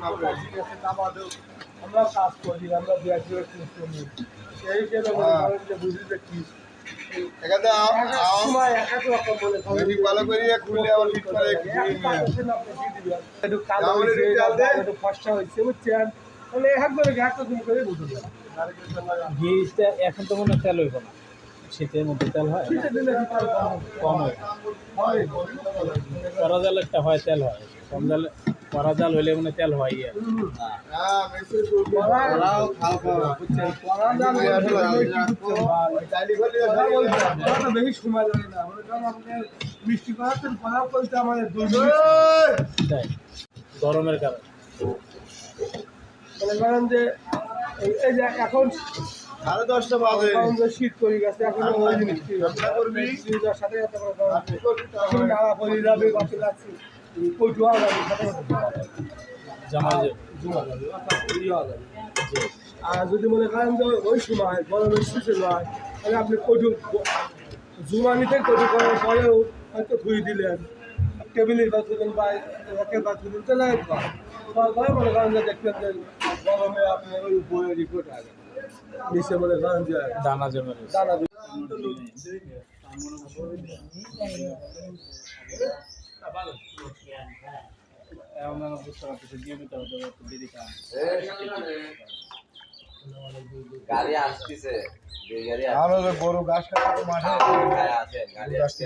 আমরা কাজ করি, আমরা সেই হিসেবে বুঝি যে কি ভালো করে খুলে আবার ফিট করে একটু কালো হয়েছে, একটু ফর্সা হয়েছে, বুঝছেন? তাহলে একবারে ঘাটটা তুমি করে বুঝতে পারো। ঘিটা এখন তো মনে হয় তেল হইব না, শীতের মধ্যে তেল হয় শীতের দিনে কি তেল কম হয়? কম হয়। কড়া জাল একটা হয়, তেল হয়। কম জালে কড়া জাল হইলে মনে হয় তেল হয় আর বেশি সময় লাগে না, মিষ্টি করাতে করা বলতে আমাদের তাই গরমের কারণে। মনে করেন যে এই যে এখন 10:30 বাজে শীত পড়ে গেছে, এখন ওই জিনিসটার সাথে সাথে এখন নাড়া পড়ে যাবে, বাকি লাগছে কইটুয়া যাবে, সাথে সাথে জামা যে আর যদি মনে করেন যে ওই সময় গরমের সিজন হয়, তাহলে আপনি কটু জুমানিতে কটু করার পরেও হয়তো ধুয়ে দিলেন, টেবিলের বা ধুলেন বা একের বা ধুলেন, তাহলে পরে মনে করেন যে দেখবেন যে গরমে আপনার ওই বইয়ের রিপোর্ট আগে নিচে মনে করেন যে দানা জমে রয়েছে। দানা গাড়ি আসতেছে, আরো যে বড় গাছ কাটা মাঠে আছে গাড়ি আসছে,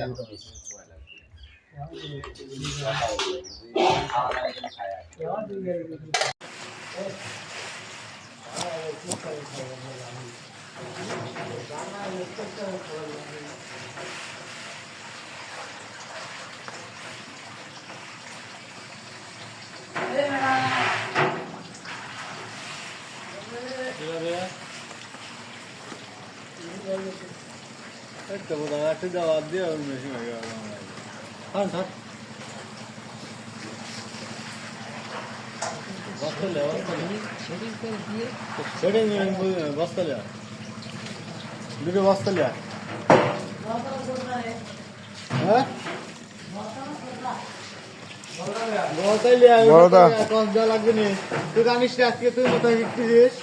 দুটো বস্তা লিয়া হ্যাঁ বড়টা লিয়া লাগবে নি, তুই জানিস আজকে তুই মতো বিক্রি দিস।